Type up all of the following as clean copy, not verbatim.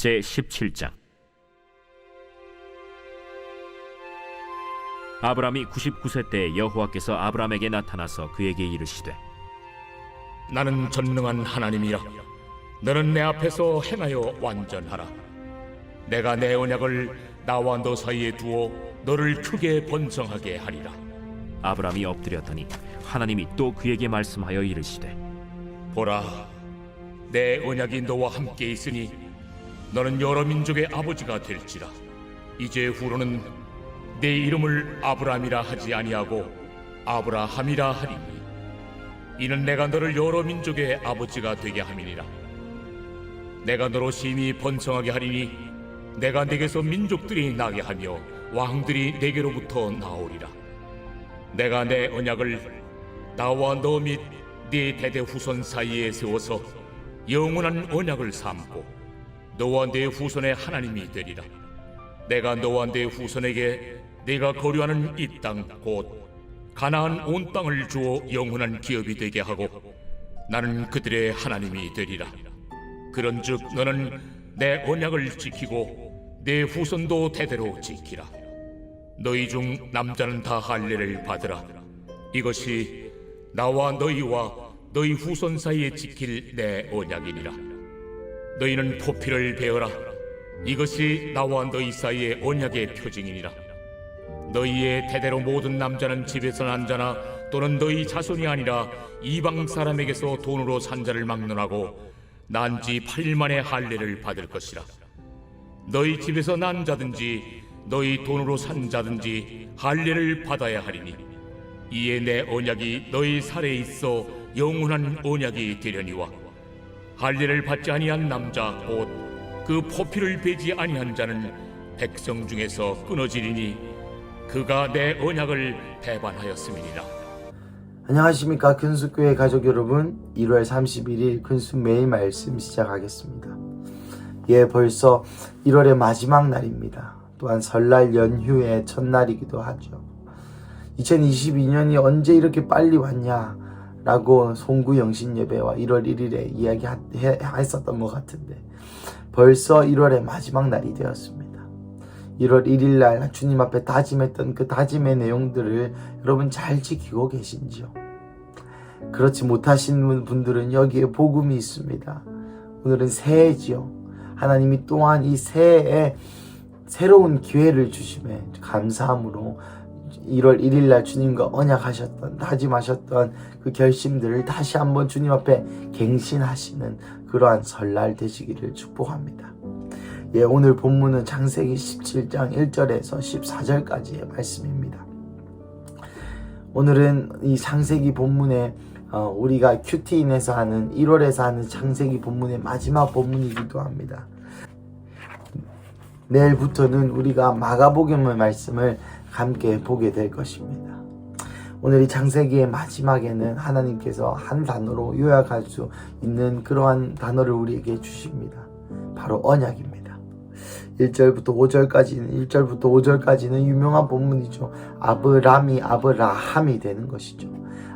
제17장. 아브람이 99세 때에 여호와께서 아브람에게 나타나서 그에게 이르시되, 나는 전능한 하나님이라. 너는 내 앞에서 행하여 완전하라. 내가 내 언약을 나와 너 사이에 두어 너를 크게 번성하게 하리라. 아브람이 엎드렸더니 하나님이 또 그에게 말씀하여 이르시되, 보라, 내 언약이 너와 함께 있으니 너는 여러 민족의 아버지가 될지라. 이제 후로는 내 이름을 아브람이라 하지 아니하고 아브라함이라 하리니 이는 내가 너를 여러 민족의 아버지가 되게 함이니라. 내가 너로 심히 번성하게 하리니 내가 네게서 민족들이 나게 하며 왕들이 네게로부터 나오리라. 내가 내 언약을 나와 너 및 네 대대 후손 사이에 세워서 영원한 언약을 삼고 너와 네 후손의 하나님이 되리라. 내가 너와 네 후손에게 네가 거류하는 이 땅 곧 가나안 온 땅을 주어 영원한 기업이 되게 하고 나는 그들의 하나님이 되리라. 그런즉 너는 내 언약을 지키고 내 후손도 대대로 지키라. 너희 중 남자는 다 할례를 받으라. 이것이 나와 너희와 너희 후손 사이에 지킬 내 언약이니라. 너희는 포피를 베어라. 이것이 나와 너희 사이의 언약의 표징이니라. 너희의 대대로 모든 남자는 집에서 난 자나 또는 너희 자손이 아니라 이방 사람에게서 돈으로 산 자를 막론하고 난 지 8일 만에 할례를 받을 것이라. 너희 집에서 난 자든지 너희 돈으로 산 자든지 할례를 받아야 하리니 이에 내 언약이 너희 살에 있어 영원한 언약이 되려니와 할례를 받지 아니한 남자 곧 그 포피를 베지 아니한 자는 백성 중에서 끊어지리니 그가 내 언약을 배반하였음이니라. 안녕하십니까 근수교회 가족 여러분, 1월 31일 근수 매일 말씀 시작하겠습니다. 벌써 1월의 마지막 날입니다. 또한 설날 연휴의 첫날이기도 하죠. 2022년이 언제 이렇게 빨리 왔냐 라고 송구 영신 예배와 1월 1일에 이야기했었던 것 같은데 벌써 1월의 마지막 날이 되었습니다. 1월 1일 날 주님 앞에 다짐했던 그 다짐의 내용들을 여러분 잘 지키고 계신지요? 그렇지 못하신 분들은 여기에 복음이 있습니다. 오늘은 새해지요. 하나님이 또한 이 새해에 새로운 기회를 주심에 감사함으로 1월 1일 날 주님과 언약하셨던, 다짐하셨던 그 결심들을 다시 한번 주님 앞에 갱신하시는 그러한 설날 되시기를 축복합니다. 오늘 본문은 창세기 17장 1절에서 14절까지의 말씀입니다. 오늘은 이 창세기 본문에 우리가 큐티인에서 하는 1월에서 하는 창세기 본문의 마지막 본문이기도 합니다. 내일부터는 우리가 마가복음의 말씀을 함께 보게 될 것입니다. 오늘 이 창세기의 마지막에는 하나님께서 한 단어로 요약할 수 있는 그러한 단어를 우리에게 주십니다. 바로 언약입니다. 1절부터 5절까지는 유명한 본문이죠. 아브람이 아브라함이 되는 것이죠.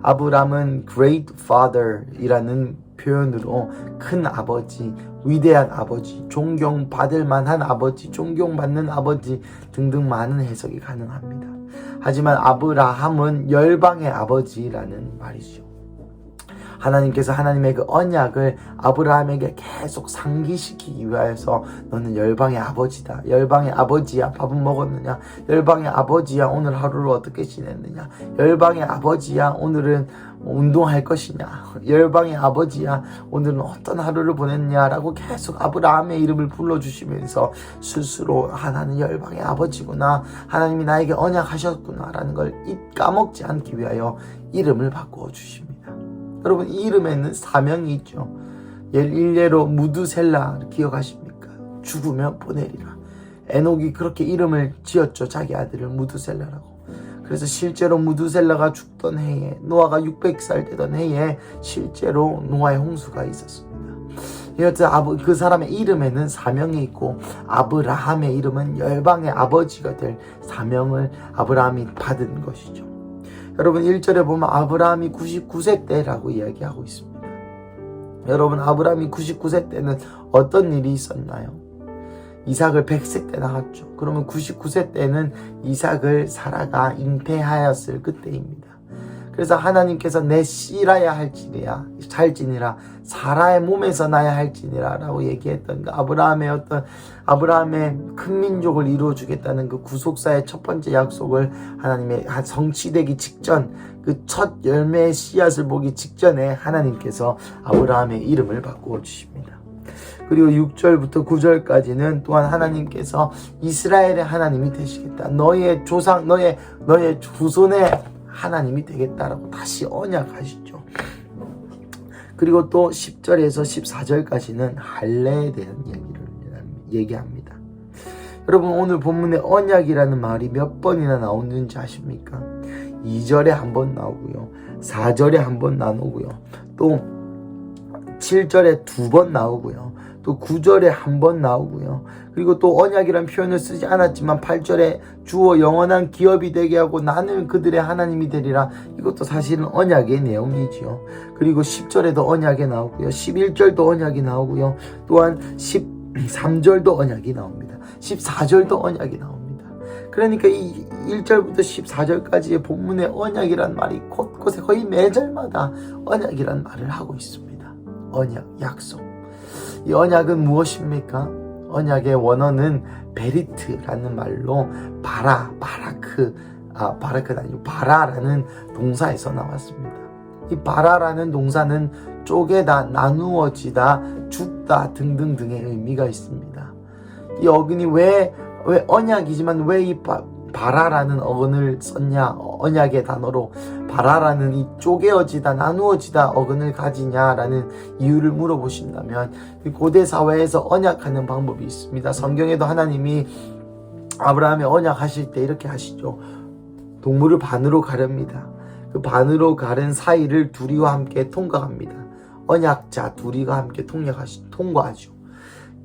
아브람은 Great Father이라는 표현으로 큰 아버지, 위대한 아버지, 존경받을 만한 아버지, 존경받는 아버지 등등 많은 해석이 가능합니다. 하지만 아브라함은 열방의 아버지라는 말이죠. 하나님께서 하나님의 그 언약을 아브라함에게 계속 상기시키기 위하여서 너는 열방의 아버지다. 열방의 아버지야. 밥은 먹었느냐? 열방의 아버지야. 오늘 하루를 어떻게 지냈느냐? 열방의 아버지야. 오늘은 운동할 것이냐? 열방의 아버지야. 오늘은 어떤 하루를 보냈냐라고 계속 아브라함의 이름을 불러주시면서 스스로 나는 열방의 아버지구나. 하나님이 나에게 언약하셨구나 라는 걸 까먹지 않기 위하여 이름을 바꾸어 주십니다. 여러분, 이 이름에는 사명이 있죠. 일례로 무두셀라 기억하십니까? 죽으면 보내리라. 에녹이 그렇게 이름을 지었죠. 자기 아들을 무두셀라라고. 그래서 실제로 무두셀라가 죽던 해에, 노아가 600살 되던 해에 실제로 노아의 홍수가 있었습니다. 여튼 그 사람의 이름에는 사명이 있고 아브라함의 이름은 열방의 아버지가 될 사명을 아브라함이 받은 것이죠. 여러분 1절에 보면 아브라함이 99세 때라고 이야기하고 있습니다. 여러분 아브라함이 99세 때는 어떤 일이 있었나요? 이삭을 100세 때 낳았죠. 그러면 99세 때는 이삭을 사라가 잉태하였을 그때입니다. 그래서 하나님께서 내 씨라야 할지니라 사라의 몸에서 나야 할지니라 라고 얘기했던 그 아브라함의 큰 민족을 이루어 주겠다는 그 구속사의 첫 번째 약속을 하나님의 성취되기 직전, 그 첫 열매의 씨앗을 보기 직전에 하나님께서 아브라함의 이름을 바꾸어 주십니다. 그리고 6절부터 9절까지는 또한 하나님께서 이스라엘의 하나님이 되시겠다, 너의 조상, 너의 후손의 하나님이 되겠다라고 다시 언약하시죠. 그리고 또 10절에서 14절까지는 할례에 대한 얘기합니다. 여러분, 오늘 본문에 언약이라는 말이 몇 번이나 나오는지 아십니까? 2절에 한 번 나오고요, 4절에 한 번 나오고요, 또 7절에 2번 나오고요, 또 9절에 한 번 나오고요. 그리고 또 언약이라는 표현을 쓰지 않았지만 8절에 주어 영원한 기업이 되게 하고 나는 그들의 하나님이 되리라, 이것도 사실은 언약의 내용이지요. 그리고 10절에도 언약이 나오고요, 11절도 언약이 나오고요, 또한 13절도 언약이 나옵니다. 14절도 언약이 나옵니다. 그러니까 이 1절부터 14절까지의 본문의 언약이란 말이 곳곳에 거의 매절마다 언약이란 말을 하고 있습니다. 언약, 약속. 이 언약은 무엇입니까? 언약의 원어는 베리트라는 말로 바라크는 아니고 바라라는 동사에서 나왔습니다. 이 바라라는 동사는 쪼개다, 나누어지다, 죽다 등등등의 의미가 있습니다. 이 어근이 왜 언약이지만 왜 이 바라라는 어근을 썼냐, 언약의 단어로 바라라는 이 쪼개어지다, 나누어지다 어근을 가지냐라는 이유를 물어보신다면, 고대 사회에서 언약하는 방법이 있습니다. 성경에도 하나님이 아브라함의 언약하실 때 이렇게 하시죠. 동물을 반으로 가릅니다. 그 반으로 가른 사이를 둘이와 함께 통과합니다. 언약자 둘이가 함께 통과하죠.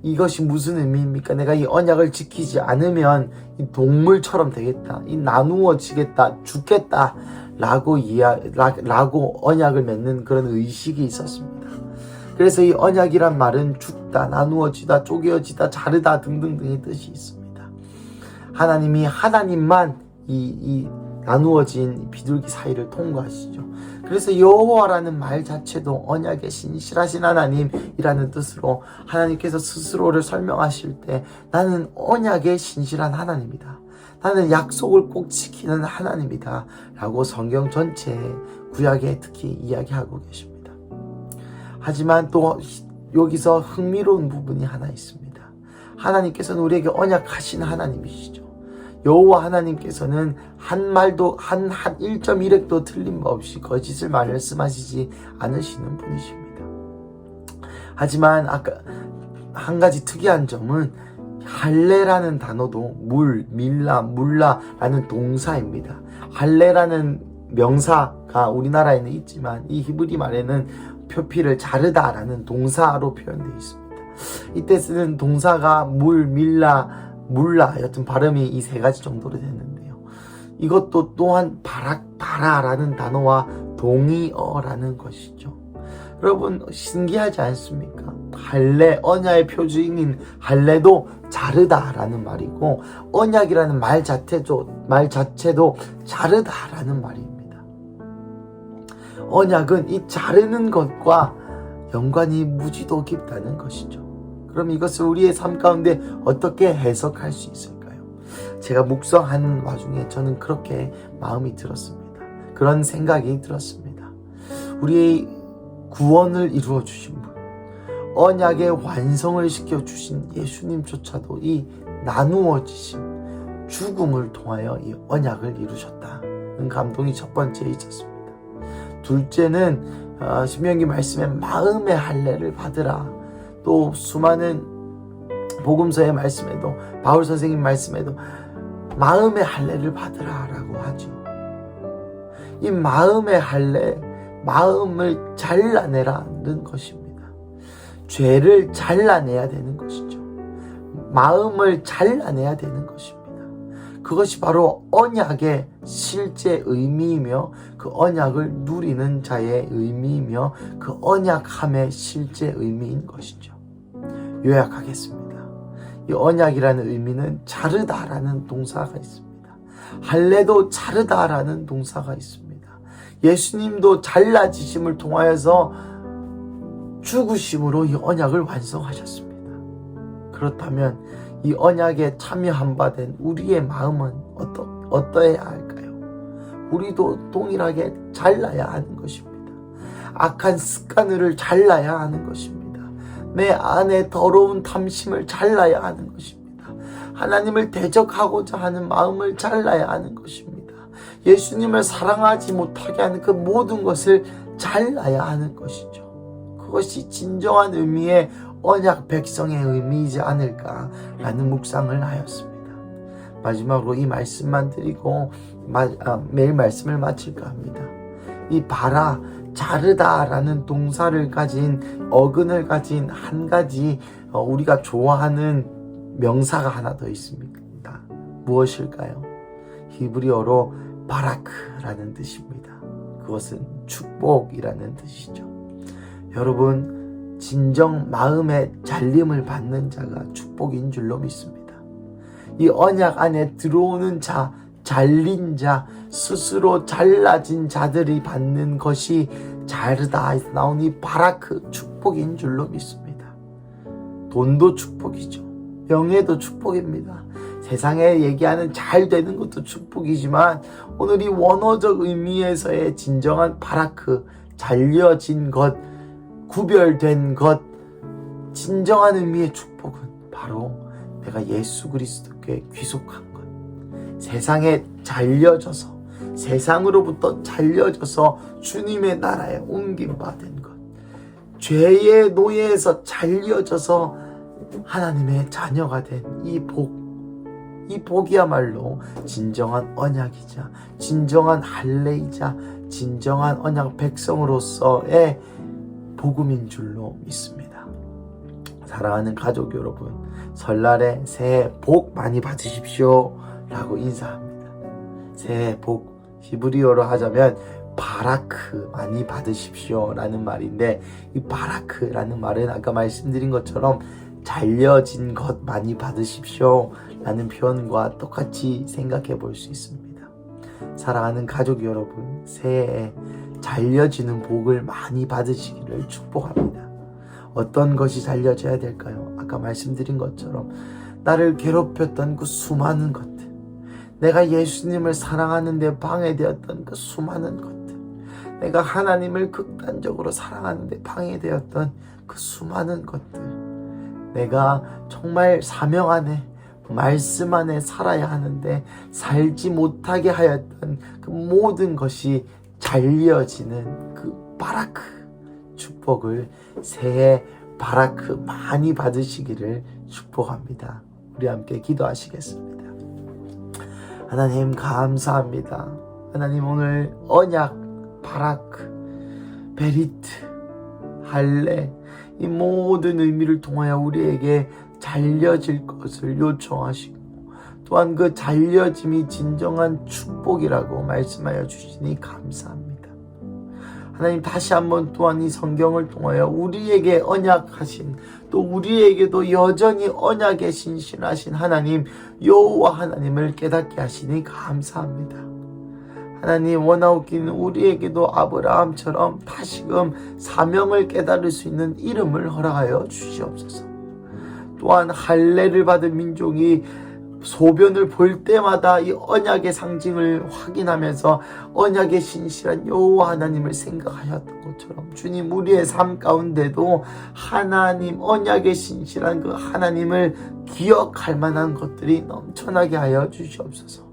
이것이 무슨 의미입니까? 내가 이 언약을 지키지 않으면 이 동물처럼 되겠다, 이 나누어지겠다, 죽겠다 라고 언약을 맺는 그런 의식이 있었습니다. 그래서 이 언약이란 말은 죽다, 나누어지다, 쪼개어지다, 자르다 등등등의 뜻이 있습니다. 하나님이 하나님만 이 나누어진 비둘기 사이를 통과하시죠. 그래서 여호와라는 말 자체도 언약의 신실하신 하나님이라는 뜻으로 하나님께서 스스로를 설명하실 때 나는 언약의 신실한 하나님이다, 나는 약속을 꼭 지키는 하나님이다 라고 성경 전체에 구약에 특히 이야기하고 계십니다. 하지만 또 여기서 흥미로운 부분이 하나 있습니다. 하나님께서는 우리에게 언약하신 하나님이시죠. 여호와 하나님께서는 한 말도 한 1.1획도 틀린 바 없이 거짓을 말씀하시지 않으시는 분이십니다. 하지만 아까 한 가지 특이한 점은 할례라는 단어도 물라라는 동사입니다. 할례라는 명사가 우리나라에는 있지만 이 히브리 말에는 표피를 자르다라는 동사로 표현되어 있습니다. 이때 쓰는 동사가 물라 여튼 발음이 이 세 가지 정도로 됐는데요. 이것도 또한 바라라는 단어와 동의어라는 것이죠. 여러분, 신기하지 않습니까? 할례, 언약의 표준인 할례도 자르다라는 말이고 언약이라는 말 자체도 자르다라는 말입니다. 언약은 이 자르는 것과 연관이 무지도 깊다는 것이죠. 그럼 이것을 우리의 삶 가운데 어떻게 해석할 수 있을까요? 제가 묵상하는 와중에 저는 그렇게 마음이 들었습니다. 그런 생각이 들었습니다. 우리의 구원을 이루어 주신 분, 언약의 완성을 시켜주신 예수님조차도 이 나누어지신 죽음을 통하여 이 언약을 이루셨다는 감동이 첫 번째에 있었습니다. 둘째는 신명기 말씀에 마음의 할례를 받으라, 또 수많은 복음서의 말씀에도 바울 선생님 말씀에도 마음의 할례를 받으라라고 하죠. 이 마음의 할례, 마음을 잘라내라는 것입니다. 죄를 잘라내야 되는 것이죠. 마음을 잘라내야 되는 것입니다. 그것이 바로 언약의 실제 의미이며 그 언약을 누리는 자의 의미이며 그 언약함의 실제 의미인 것이죠. 요약하겠습니다. 이 언약이라는 의미는 자르다라는 동사가 있습니다. 할례도 자르다라는 동사가 있습니다. 예수님도 잘라지심을 통하여서 죽으심으로 이 언약을 완성하셨습니다. 그렇다면 이 언약에 참여한 바 된 우리의 마음은 어떠해야 할까요? 우리도 동일하게 잘라야 하는 것입니다. 악한 습관을 잘라야 하는 것입니다. 내 안에 더러운 탐심을 잘라야 하는 것입니다. 하나님을 대적하고자 하는 마음을 잘라야 하는 것입니다. 예수님을 사랑하지 못하게 하는 그 모든 것을 잘라야 하는 것이죠. 그것이 진정한 의미의 언약 백성의 의미이지 않을까라는 묵상을 하였습니다. 마지막으로 이 말씀만 드리고 매일 말씀을 마칠까 합니다. 이 바라, 자르다라는 동사를 가진 어근을 가진 한 가지 우리가 좋아하는 명사가 하나 더 있습니다. 무엇일까요? 히브리어로 바라크라는 뜻입니다. 그것은 축복이라는 뜻이죠. 여러분, 진정 마음의 잘림을 받는 자가 축복인 줄로 믿습니다. 이 언약 안에 들어오는 자, 잘린 자, 스스로 잘라진 자들이 받는 것이 자르다에서 나온 이 바라크, 축복인 줄로 믿습니다. 돈도 축복이죠. 명예도 축복입니다. 세상에 얘기하는 잘 되는 것도 축복이지만 오늘 이 원어적 의미에서의 진정한 바라크, 잘려진 것, 구별된 것, 진정한 의미의 축복은 바로 내가 예수 그리스도께 귀속한 것, 세상에 잘려져서, 세상으로부터 잘려져서 주님의 나라에 옮김받은 것, 죄의 노예에서 잘려져서 하나님의 자녀가 된 이 복, 이 복이야말로 진정한 언약이자 진정한 할례이자 진정한 언약 백성으로서의 복음인 줄로 믿습니다. 사랑하는 가족 여러분, 설날에 새해 복 많이 받으십시오 라고 인사합니다. 새해 복, 히브리어로 하자면 바라크 많이 받으십시오 라는 말인데, 이 바라크라는 말은 아까 말씀드린 것처럼 잘려진 것 많이 받으십시오 라는 표현과 똑같이 생각해 볼 수 있습니다. 사랑하는 가족 여러분, 새해에 잘려지는 복을 많이 받으시기를 축복합니다. 어떤 것이 잘려져야 될까요? 아까 말씀드린 것처럼 나를 괴롭혔던 그 수많은 것들, 내가 예수님을 사랑하는 데 방해되었던 그 수많은 것들, 내가 하나님을 극단적으로 사랑하는 데 방해되었던 그 수많은 것들, 내가 정말 사명 안에 말씀 안에 살아야 하는데 살지 못하게 하였던 그 모든 것이 잘려지는 그 바라크 축복을 새해 바라크 많이 받으시기를 축복합니다. 우리 함께 기도하시겠습니다. 하나님 감사합니다. 하나님 오늘 언약, 바라크, 베리트, 할례 이 모든 의미를 통하여 우리에게 잘려질 것을 요청하시고 또한 그 잘려짐이 진정한 축복이라고 말씀하여 주시니 감사합니다. 하나님 다시 한번 또한 이 성경을 통하여 우리에게 언약하신, 또 우리에게도 여전히 언약에 신실하신 하나님 여호와 하나님을 깨닫게 하시니 감사합니다. 하나님 원하옵기는 우리에게도 아브라함처럼 다시금 사명을 깨달을 수 있는 이름을 허락하여 주시옵소서. 또한 할례를 받은 민족이 소변을 볼 때마다 이 언약의 상징을 확인하면서 언약의 신실한 여호와 하나님을 생각하셨던 것처럼 주님 우리의 삶 가운데도 하나님 언약의 신실한 그 하나님을 기억할 만한 것들이 넘쳐나게 하여 주시옵소서.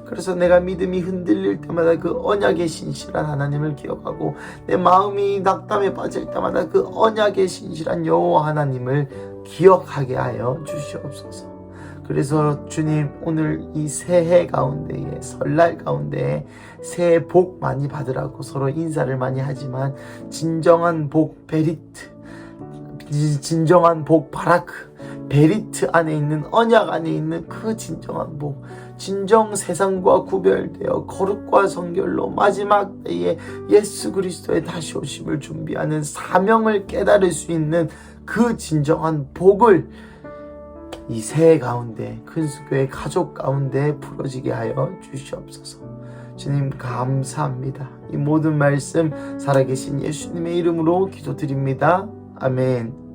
그래서 내가 믿음이 흔들릴 때마다 그 언약의 신실한 하나님을 기억하고 내 마음이 낙담에 빠질 때마다 그 언약의 신실한 여호와 하나님을 기억하게 하여 주시옵소서. 그래서 주님 오늘 이 새해 가운데에, 설날 가운데에 새해 복 많이 받으라고 서로 인사를 많이 하지만 진정한 복 베리트, 진정한 복 바라크, 베리트 안에 있는 언약 안에 있는 그 진정한 복, 진정 세상과 구별되어 거룩과 성결로 마지막 때에 예수 그리스도의 다시 오심을 준비하는 사명을 깨달을 수 있는 그 진정한 복을 이 새해 가운데 큰수교회 가족 가운데 부러지게 하여 주시옵소서. 주님 감사합니다. 이 모든 말씀 살아계신 예수님의 이름으로 기도드립니다. 아멘.